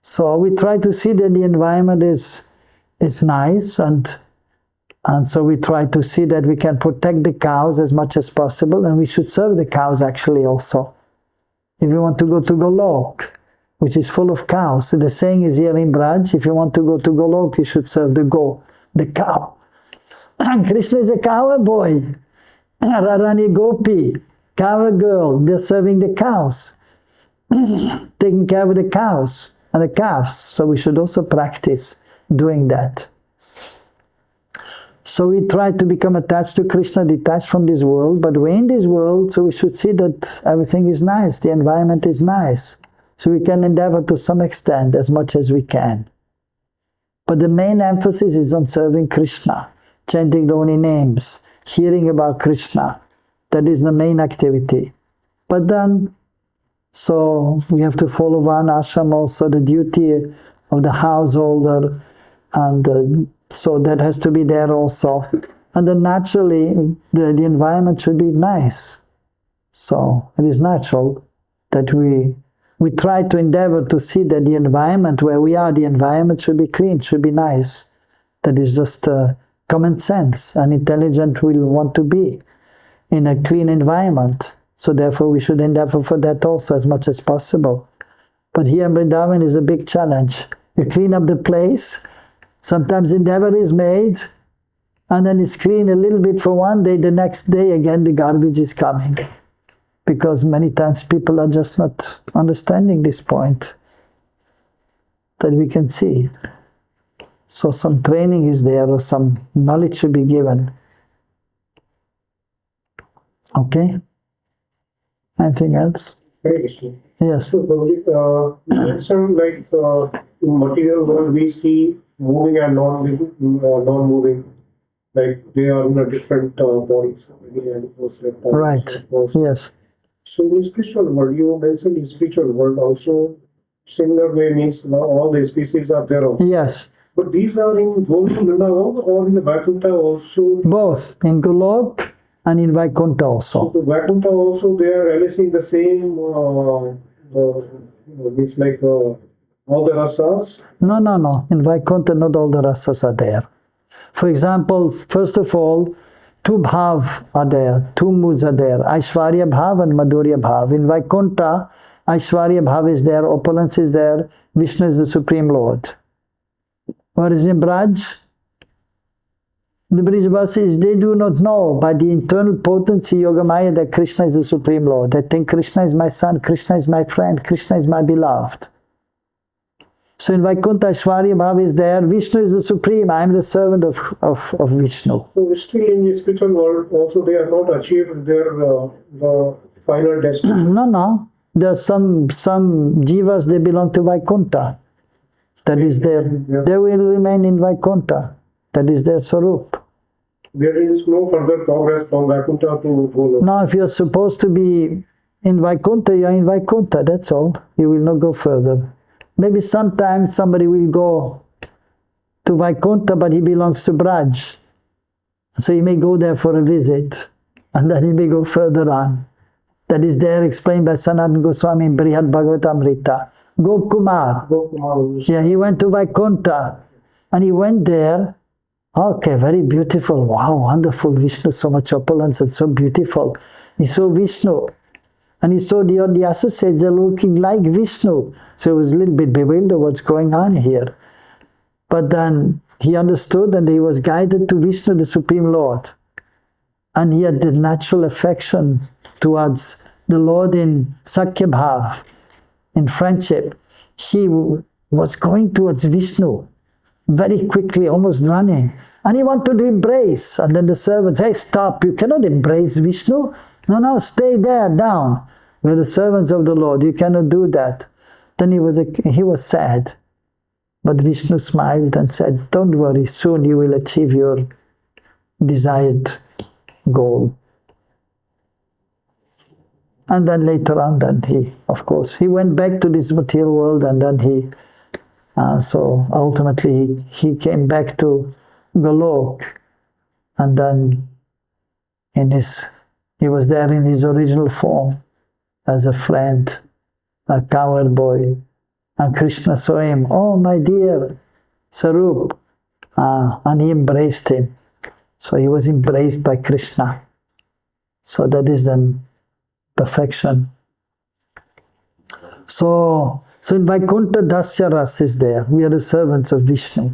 Speaker 1: So we try to see that the environment is nice, and so we try to see that we can protect the cows as much as possible, and we should serve the cows actually also. If you want to go to Golok, which is full of cows, the saying is here in Braj, if you want to go to Golok, you should serve the cow. Krishna is a cowboy. Rarani Gopi, cowgirl, they're serving the cows, taking care of the cows and the calves. So we should also practice doing that. So we try to become attached to Krishna, detached from this world, but we're in this world, so we should see that everything is nice, the environment is nice. So we can endeavor to some extent, as much as we can. But the main emphasis is on serving Krishna, chanting the holy names, hearing about Krishna. That is the main activity. But then, so we have to follow one ashram also, the duty of the householder, and so that has to be there also. And then naturally, the environment should be nice. So it is natural that we try to endeavor to see that the environment where we are, the environment should be clean, should be nice. That is just common sense. An intelligent will want to be in a clean environment. So therefore we should endeavor for that also as much as possible. But here in Vrindavan is a big challenge. You clean up the place, sometimes endeavor is made, and then it's clean a little bit for one day, the next day again the garbage is coming. Because many times people are just not understanding this point that we can see. So some training is there, or some knowledge should be given. Okay? Anything else? Yes.
Speaker 3: So, you mentioned in material world we see moving and non-moving, like they are in a different bodies.
Speaker 1: Right. Yes.
Speaker 3: So in spiritual world, you mentioned in spiritual world also similar way means all the species are there also.
Speaker 1: Yes.
Speaker 3: But these are in both in Vrindavan or in the Vaikuntha also?
Speaker 1: Both, in Golok and in Vaikuntha also.
Speaker 3: So the Vaikuntha also they are realizing the same means like all the rasas?
Speaker 1: No. In Vaikuntha not all the rasas are there. For example, first of all, two bhav are there, two moods are there, Aishwarya bhav and Madhurya bhav. In Vaikuntha, Aishwarya bhav is there, opulence is there, Vishnu is the Supreme Lord. Whereas in Braj, the Brijvasis, they do not know by the internal potency Yogamaya that Krishna is the Supreme Lord. They think Krishna is my son, Krishna is my friend, Krishna is my beloved. So in Vaikuntha, Aishwarya Bhava is there. Vishnu is the Supreme. I am the servant of Vishnu.
Speaker 3: So still in the spiritual world, also they have not achieved their the final destiny.
Speaker 1: No. There are some jivas, they belong to Vaikuntha. That is their, they will remain in Vaikuntha. That is their Swarup.
Speaker 3: There is no further progress from Vaikuntha to Goloka.
Speaker 1: Now, if you are supposed to be in Vaikuntha, you are in Vaikuntha, that's all. You will not go further. Maybe sometimes somebody will go to Vaikuntha, but he belongs to Braj. So he may go there for a visit, and then he may go further on. That is there explained by Sanatana Goswami in Brihad Bhagavatamrita. Gopkumar. Yeah, he went to Vaikuntha, and he went there. Okay, very beautiful. Wow, wonderful. Vishnu, so much opulence and so beautiful. He saw Vishnu. And he saw the associates are looking like Vishnu. So he was a little bit bewildered what's going on here. But then he understood and he was guided to Vishnu, the Supreme Lord. And he had the natural affection towards the Lord in Sakya Bhav, in friendship. He was going towards Vishnu very quickly, almost running. And he wanted to embrace. And then the servants, hey, stop, you cannot embrace Vishnu. No, stay there, down. We're the servants of the Lord, you cannot do that. Then he was sad. But Vishnu smiled and said, don't worry, soon you will achieve your desired goal. And then later on, then he went back to this material world, and then so ultimately he came back to Golok, and then he was there in his original form as a friend, a cowherd boy. And Krishna saw him, oh my dear Sarup, and he embraced him. So he was embraced by Krishna. So that is then perfection. So in Vaikuntha, Dasya Ras is there. We are the servants of Vishnu.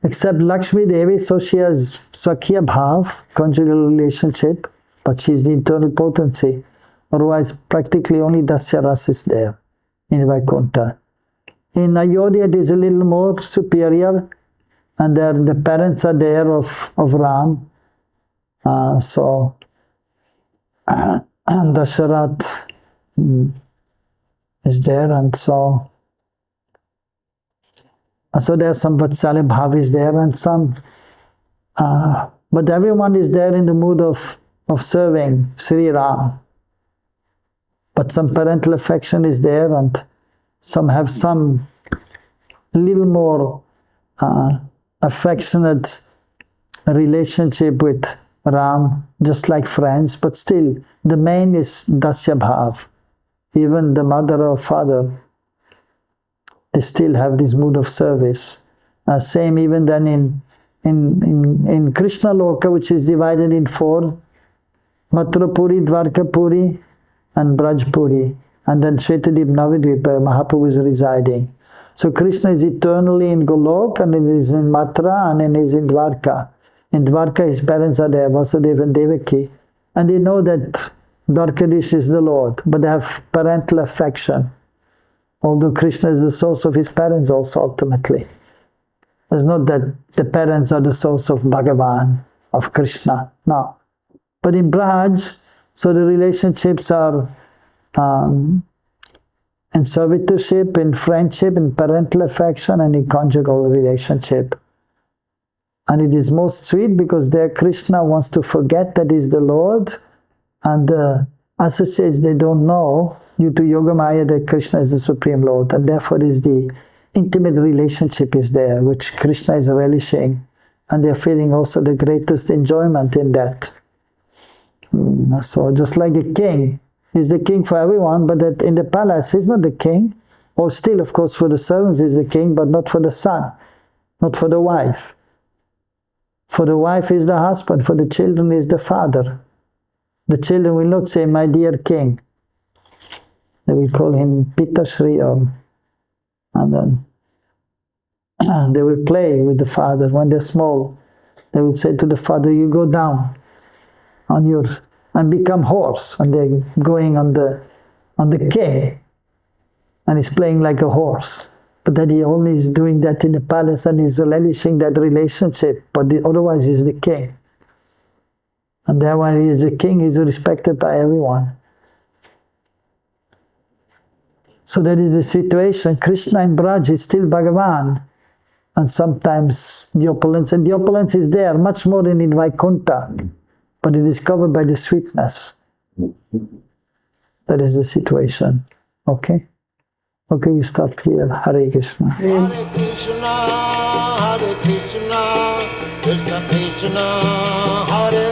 Speaker 1: Except Lakshmi Devi, so she has Swakya Bhav, conjugal relationship, but she is the internal potency. Otherwise, practically only Dasya Ras is there in Vaikuntha. In Ayodhya, it is a little more superior, and the parents are there of Ram. And Dasharath is there, and so there's some Vatsalya Bhav is there, and some, but everyone is there in the mood of serving Sri Ram. But some parental affection is there, and some have some little more affectionate relationship with Ram, just like friends, but still the main is Dasya Bhav. Even the mother or father, they still have this mood of service. Same even then in Krishna Loka, which is divided in 4, Mathura Puri, Dwarka Puri, and Braj Puri. And then Shvetadip Navadvipa, Mahaprabhu is residing. So Krishna is eternally in Golok, and he is in Mathura, and he is in Dwarka. In Dwarka, his parents are there, Vasudeva and Devaki. And they know that Dwarkadish is the Lord, but they have parental affection. Although Krishna is the source of his parents also ultimately. It's not that the parents are the source of Bhagavan, of Krishna, no. But in Braj, so the relationships are in servitorship, in friendship, in parental affection, and in conjugal relationship. And it is most sweet because there Krishna wants to forget that he is the Lord, and the associates, they don't know due to Yogamaya that Krishna is the Supreme Lord, and therefore is the intimate relationship is there, which Krishna is relishing, and they're feeling also the greatest enjoyment in that. So just like the king, he's the king for everyone, but that in the palace he's not the king, or still of course for the servants he's the king, but not for the son, not for the wife. For the wife is the husband, for the children is the father. The children will not say, my dear king. They will call him Pita Shri or And then they will play with the father. When they're small, they will say to the father, you go down on your, and become horse. And they're going on the king. And he's playing like a horse. But that he only is doing that in the palace and he's relishing that relationship. But otherwise he's the king. And then when he is the king, he's respected by everyone. So that is the situation. Krishna in Braj is still Bhagavan. And sometimes the opulence, and the opulence is there much more than in Vaikuntha. But it is covered by the sweetness. That is the situation. Okay? Okay, we stop here. Hare Krishna.
Speaker 4: Hare Krishna, Krishna Krishna, Hare